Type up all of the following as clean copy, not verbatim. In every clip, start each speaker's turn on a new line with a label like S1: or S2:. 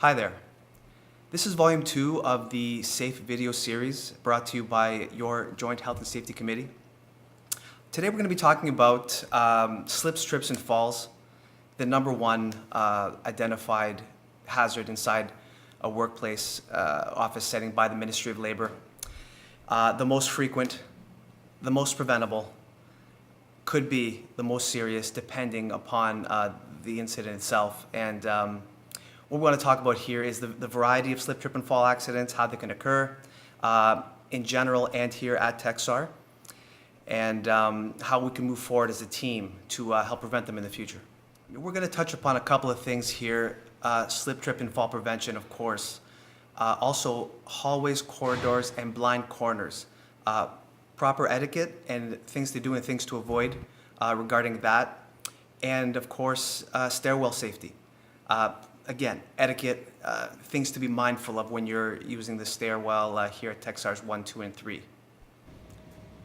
S1: Hi there. This is volume 2 of the SAFE video series brought to you by your Joint Health and Safety Committee. Today we're going to be talking about slips, trips, and falls, the number one identified hazard inside a workplace office setting by the Ministry of Labor. The most frequent, the most preventable, could be the most serious depending upon the incident itself. And what we want to talk about here is the variety of slip, trip, and fall accidents, how they can occur in general and here at Tecsar, and how we can move forward as a team to help prevent them in the future. We're going to touch upon a couple of things here, slip, trip, and fall prevention, of course. Also, hallways, corridors, and blind corners. Proper etiquette and things to do and things to avoid regarding that. And of course, stairwell safety. Again, etiquette, things to be mindful of when you're using the stairwell here at Tecsar's 1, 2, and 3.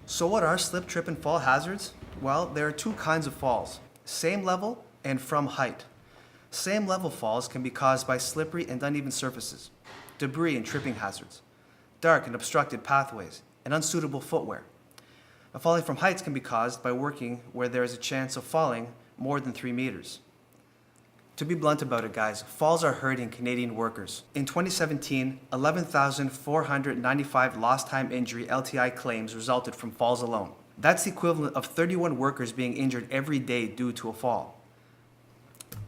S1: So what are slip, trip, and fall hazards? Well, there are two kinds of falls, same level and from height. Same level falls can be caused by slippery and uneven surfaces, debris and tripping hazards, dark and obstructed pathways, and unsuitable footwear. Falling from heights can be caused by working where there is a chance of falling more than 3 meters. To be blunt about it, guys, falls are hurting Canadian workers. In 2017, 11,495 lost time injury LTI claims resulted from falls alone. That's the equivalent of 31 workers being injured every day due to a fall.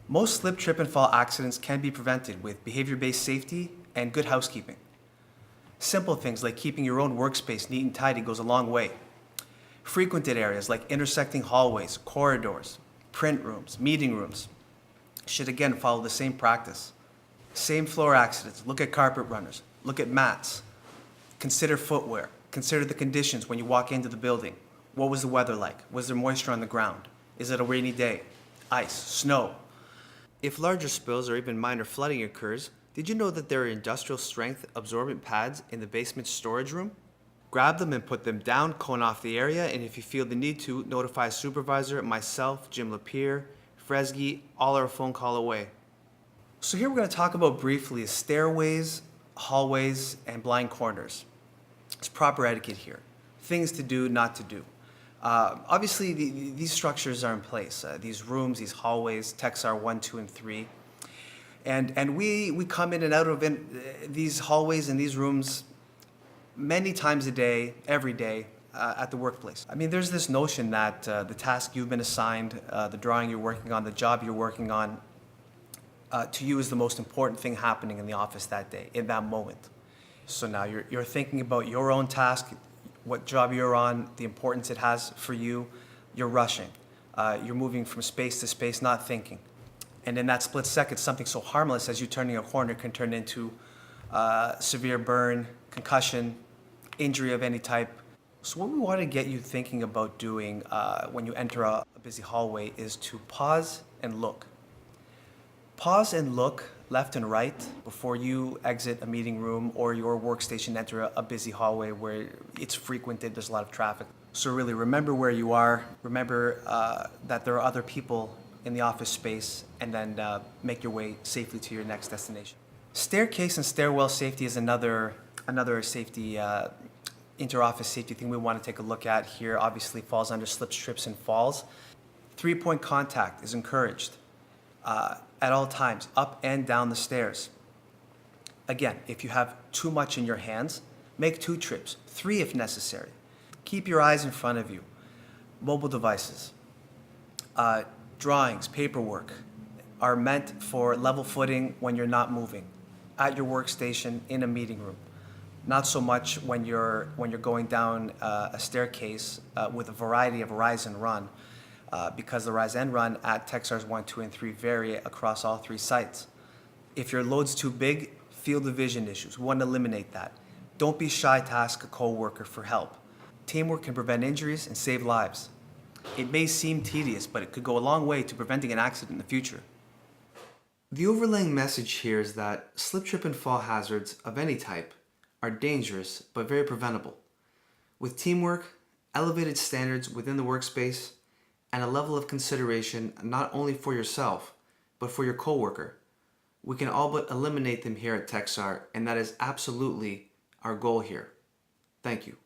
S1: Most slip, trip, and fall accidents can be prevented with behavior-based safety and good housekeeping. Simple things like keeping your own workspace neat and tidy goes a long way. Frequented areas like intersecting hallways, corridors, print rooms, meeting rooms should again follow the same practice. Same floor accidents, look at carpet runners, look at mats, consider footwear, consider the conditions when you walk into the building. What was the weather like? Was there moisture on the ground? Is it a rainy day? Ice, snow? If larger spills or even minor flooding occurs, did you know that there are industrial strength absorbent pads in the basement storage room? Grab them and put them down, cone off the area, and if you feel the need to, notify a supervisor, myself, Jim Lapierre, Fresgy, all are a phone call away. So here we're going to talk about briefly stairways, hallways, and blind corners. It's proper etiquette here. Things to do, not to do. Obviously, these structures are in place. These rooms, these hallways, Tecsar 1, 2, and 3. And we come in and out of these hallways and these rooms many times a day, every day, at the workplace. I mean, there's this notion that the task you've been assigned, the drawing you're working on, the job you're working on, to you is the most important thing happening in the office that day, in that moment. So now you're thinking about your own task, what job you're on, the importance it has for you. You're rushing. You're moving from space to space, not thinking. And in that split second, something so harmless as you turning a corner can turn into severe burn, concussion, injury of any type. So what we want to get you thinking about doing when you enter a busy hallway is to pause and look. Pause and look left and right before you exit a meeting room or your workstation, enter a busy hallway where it's frequented, there's a lot of traffic. So really remember where you are, remember that there are other people in the office space, and then make your way safely to your next destination. Staircase and stairwell safety is another safety inter-office safety thing we want to take a look at here. Obviously falls under slips, trips, and falls. 3-point contact is encouraged at all times, up and down the stairs. Again, if you have too much in your hands, make 2 trips, 3 if necessary. Keep your eyes in front of you. Mobile devices, drawings, paperwork are meant for level footing when you're not moving, at your workstation, in a meeting room. Not so much when you're going down a staircase with a variety of rise and run, because the rise and run at Tecsar's 1, 2, and 3 vary across all 3 sites. If your load's too big, field of vision issues. We want to eliminate that. Don't be shy to ask a coworker for help. Teamwork can prevent injuries and save lives. It may seem tedious, but it could go a long way to preventing an accident in the future. The overlaying message here is that slip, trip, and fall hazards of any type are dangerous but very preventable. With teamwork, elevated standards within the workspace, and a level of consideration not only for yourself, but for your coworker, We can all but eliminate them here at Tecsar, and that is absolutely our goal here. Thank you.